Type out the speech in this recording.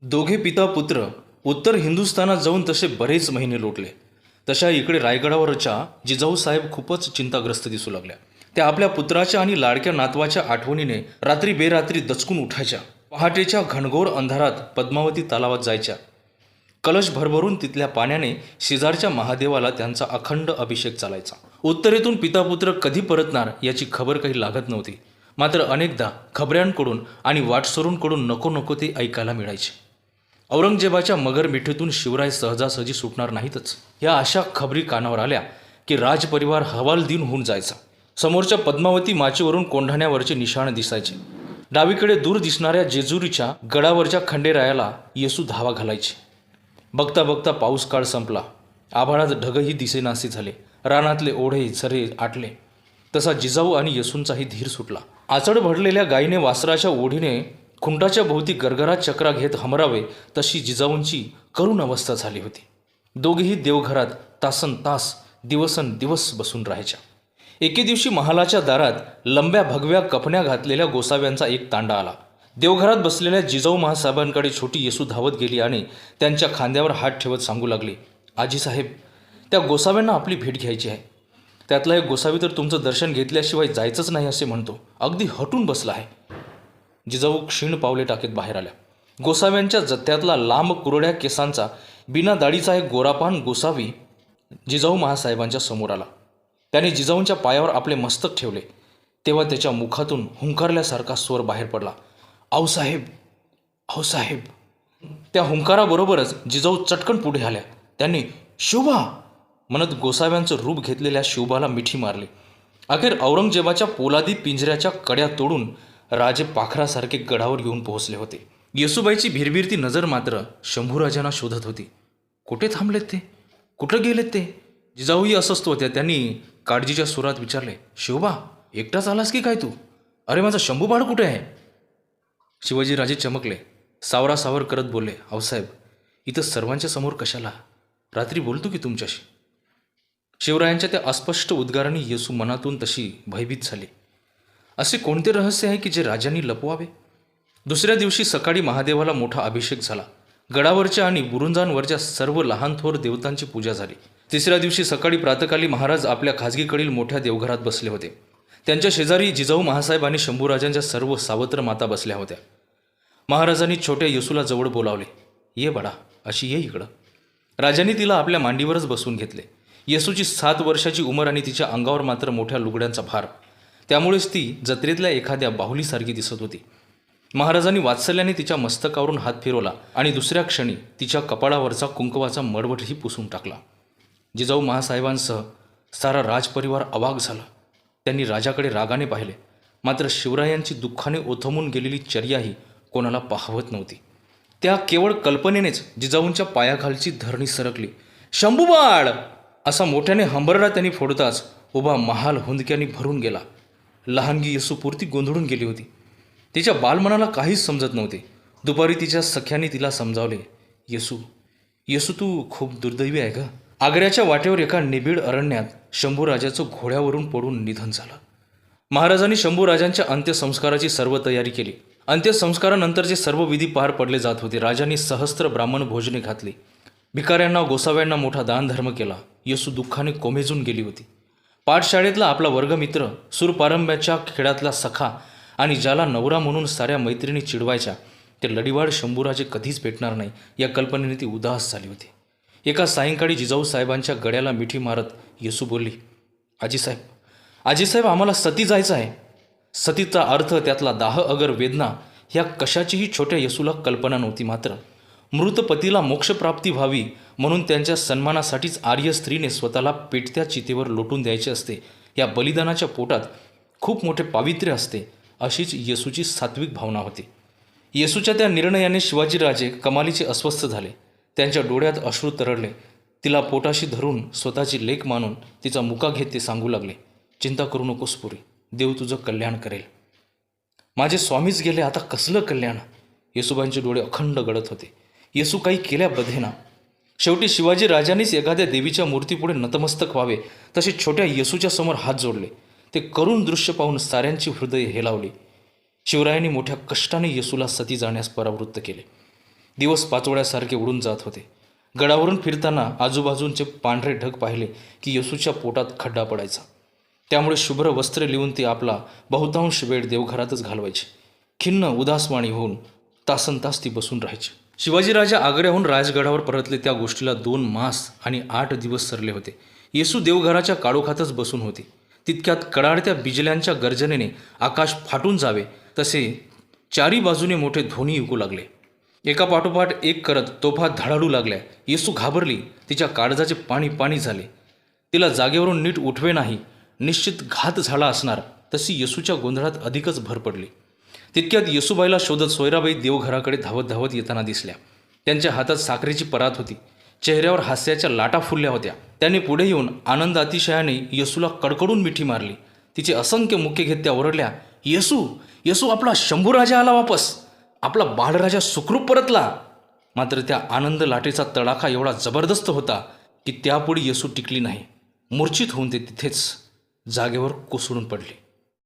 दोघे पिता पुत्र उत्तर हिंदुस्थानात जाऊन तसे बरेच महिने लोटले. तशा इकडे रायगडावरच्या जिजाऊ साहेब खूपच चिंताग्रस्त दिसू लागल्या. त्या आपल्या पुत्राच्या आणि लाडक्या नातवाच्या आठवणीने रात्री बेरात्री दचकून उठायच्या. पहाटेच्या घनघोर अंधारात पद्मावती तलावात जायच्या. कलश भरभरून तिथल्या पाण्याने शेजारच्या महादेवाला त्यांचा अखंड अभिषेक चालायचा. उत्तरेतून पितापुत्र कधी परतणार याची खबर काही लागत नव्हती. मात्र अनेकदा खबऱ्यांकडून आणि वाटसरूंकडून नको नको ते ऐकायला मिळायचे. औरंगजेबाच्या मगर मिठीतून शिवराय सहजासहजी सुटणार नाहीतच, या अशा खबरी कानावर आल्या की राजपरिवार हवालदिन होऊन जायचा. समोरच्या पद्मावती माचीवरून कोंढाण्यावरचे निशाण दिसायचे. डावीकडे दूर दिसणाऱ्या जेजुरीच्या गडावरच्या खंडेरायाला येसू धावा घालायचे. बघता बघता पाऊस काळ संपला. आभाळात ढगही दिसेनासे झाले. रानातले ओढे झरे आटले. तसा जिजाऊ आणि येसूंचाही धीर सुटला. आचड भरलेल्या गायीने वासराच्या ओढीने खुंटाच्या भोवती गरगरात चक्रा घेत हमरावे तशी जिजाऊंची करुण अवस्था झाली होती. दोघेही देवघरात तासन तास दिवसन दिवस बसून राहायच्या. एके दिवशी महालाच्या दारात लंब्या भगव्या कपण्या घातलेल्या गोसाव्यांचा एक तांडा आला. देवघरात बसलेल्या जिजाऊ महासाहेबांकडे छोटी येसू धावत गेली आणि त्यांच्या खांद्यावर हात ठेवत सांगू लागली, आजीसाहेब, त्या गोसाव्यांना आपली भेट घ्यायची आहे. त्यातला एक गोसावी तर तुमचं दर्शन घेतल्याशिवाय जायचंच नाही असे म्हणतो. अगदी हटून बसला आहे. जिजाऊ क्षीण पावले टाकीत बाहेर आल्या. गोसाव्यांच्या जत्त्यातला लांब कुरड्या केसांचा बिना दाढीचा एक गोरापान गोसावी जिजाऊ महासाहेबांच्या समोर आला. त्याने जिजाऊंच्या पायावर आपले मस्तक ठेवले. तेव्हा त्याच्या मुखातून हुंकारल्यासारखा स्वर बाहेर पडला, आऊसाहेब, आऊसाहेब. त्या हुंकाराबरोबरच जिजाऊ चटकन पुढे आल्या. त्यांनी शिवबा म्हणत गोसाव्यांचं रूप घेतलेल्या शिवबाला मिठी मारली. अखेर औरंगजेबाच्या पोलादी पिंजऱ्याच्या कड्या तोडून राजे पाखरासारखे गडावर येऊन पोहोचले होते. येसूबाईची भिरभिरती नजर मात्र शंभूराजांना शोधत होती. कुठे थांबलेत ते? कुठं गेलेत ते? जिजाऊही अस्वस्थ होत्या. त्यांनी काळजीच्या सुरात विचारले, शिवबा, एकटाच आलास की काय तू? अरे माझा शंभूबाळ कुठे आहे? शिवाजीराजे चमकले. सावरासावर करत बोलले, आऊसाहेब, इथं सर्वांच्या समोर कशाला? रात्री बोलतो की तुमच्याशी. शिवरायांच्या त्या अस्पष्ट उद्गारांनी येसू मनातून तशी भयभीत झाली. असे कोणते रहस्य आहे की जे राजांनी लपवावे? दुसऱ्या दिवशी सकाळी महादेवाला मोठा अभिषेक झाला. गडावरच्या आणि बुरुंजांवरच्या सर्व लहान थोर देवतांची पूजा झाली. तिसऱ्या दिवशी सकाळी प्रातकाली महाराज आपल्या खाजगीकडील मोठ्या देवघरात बसले होते. त्यांच्या शेजारी जिजाऊ महासाहेब आणि शंभूराजांच्या सर्व सावत्र माता बसल्या होत्या. महाराजांनी छोट्या येसूला जवळ बोलावले. ये बडा, अशी ये इकडं. राजांनी तिला आपल्या मांडीवरच बसवून घेतले. येसूची 7 वर्षाची उमर आणि तिच्या अंगावर मात्र मोठ्या लुगड्यांचा भार. त्यामुळेच ती जत्रेतल्या एखाद्या बाहुलीसारखी दिसत होती. महाराजांनी वात्सल्याने तिच्या मस्तकावरून हात फिरवला आणि दुसऱ्या क्षणी तिच्या कपाळावरचा कुंकवाचा मडवटही पुसून टाकला. जिजाऊ महासाहेबांसह सारा राजपरिवार अवाक झाला. त्यांनी राजाकडे रागाने पाहिले. मात्र शिवरायांची दुःखाने ओथमून गेलेली चर्याही कोणाला पाहवत नव्हती. त्या केवळ कल्पनेनेच जिजाऊंच्या पायाखालची धरणी सरकली. शंभूबाळ असा मोठ्याने हंबरडा त्यांनी फोडताच उभा महाल हुंदक्याने भरून गेला. लहानगी येसू पुरती गोंधळून गेली होती. तिच्या बालमनाला काहीच समजत नव्हते. दुपारी तिच्या सख्याने तिला समजावले, येसू, येसू, तू खूप दुर्दैवी आहे ग. आग्र्याच्या वाटेवर एका निबिड अरण्यात शंभूराजाचं घोड्यावरून पडून निधन झालं. महाराजांनी शंभूराजांच्या अंत्यसंस्काराची सर्व तयारी केली. अंत्यसंस्कारानंतरचे सर्व विधी पार पडले जात होते. राजांनी सहस्त्र ब्राह्मण भोजने घातली. भिकाऱ्यांना गोसाव्यांना मोठा दानधर्म केला. येसू दुःखाने कोमेजून गेली होती. पाठशाळेतला आपला वर्गमित्र, सूरपारंब्याच्या खेळातला सखा आणि ज्याला नवरा म्हणून साऱ्या मैत्रिणी चिडवायच्या, ते लढीवाड शंभूराजे कधीच भेटणार नाही या कल्पनेने ती उदास झाली होती. एका सायंकाळी जिजाऊ साहेबांच्या गळ्याला मिठी मारत येसू बोलली, आजीसाहेब, आजीसाहेब, आम्हाला सती जायचं आहे. सतीचा अर्थ, त्यातला दाह अगर वेदना ह्या कशाचीही छोट्या येसूला कल्पना नव्हती. मात्र मृत पतीला मोक्षप्राप्ती व्हावी म्हणून त्यांच्या सन्मानासाठीच आर्य स्त्रीने स्वतःला पेटत्या चितेवर लोटून द्यायचे असते. या बलिदानाच्या पोटात खूप मोठे पावित्र्य असते, अशीच येसूची सात्विक भावना होती. येसूच्या त्या निर्णयाने शिवाजीराजे कमालीचे अस्वस्थ झाले. त्यांच्या डोळ्यात अश्रू तरळले. तिला पोटाशी धरून स्वतःची लेक मानून तिचा मुका घेत ते सांगू लागले, चिंता करू नकोस पुरी, देव तुझं कल्याण करेल. माझे स्वामीच गेले, आता कसलं कल्याण? येसूबाईंचे डोळे अखंड गळत होते. येसू काही केल्या बधेना. शेवटी शिवाजी राजांनीच एखाद्या देवीच्या मूर्तीपुढे नतमस्तक व्हावे तसे छोट्या येसूच्या समोर हात जोडले. ते करुण दृश्य पाहून साऱ्यांची हृदय हेलावली. शिवरायांनी मोठ्या कष्टाने येसूला सती जाण्यास परावृत्त केले. दिवस पाचोळ्यासारखे उडून जात होते. गडावरून फिरताना आजूबाजूंचे पांढरे ढग पाहिले की येसूच्या पोटात खड्डा पडायचा. त्यामुळे शुभ्र वस्त्रे लिहून ते आपला बहुतांश वेळ देवघरातच घालवायचे. खिन्न उदासवाणी होऊन तासनतास ती बसून राहायची. शिवाजीराजा आग्र्याहून राजगडावर परतले त्या गोष्टीला 2 मास आणि 8 दिवस सरले होते. येसू देवघराच्या काळोखातच बसून होती. तितक्यात कडाडत्या बिजल्यांच्या गर्जनेने आकाश फाटून जावे तसे चारी बाजूने मोठे ध्वनी ऐकू लागले. एका पाठोपाठ एक करत तोफा धडाडू लागल्या. येसू घाबरली. तिच्या काळजाचे पाणी पाणी झाले. तिला जागेवरून नीट उठवे नाही. निश्चित घात झाला असणार तशी येसूच्या गोंधळात अधिकच भर पडली. तितक्यात येसूबाईला शोधत सोयराबाई देवघराकडे धावत धावत येताना दिसल्या. त्यांच्या हातात साखरेची परात होती. चेहऱ्यावर हास्याच्या लाटा फुलल्या होत्या. त्याने पुढे येऊन आनंद अतिशयाने येसूला कडकडून मिठी मारली. तिचे असंख्य मुके घेत त्या ओरडल्या, येसू येसू, आपला शंभूराजा आला वापस. आपला बाळराजा सुखरूप परतला. मात्र त्या आनंद लाटेचा तडाखा एवढा जबरदस्त होता की त्यापुढे येसू टिकली नाही. मूर्छित होऊन ते तिथेच जागेवर कोसळून पडली.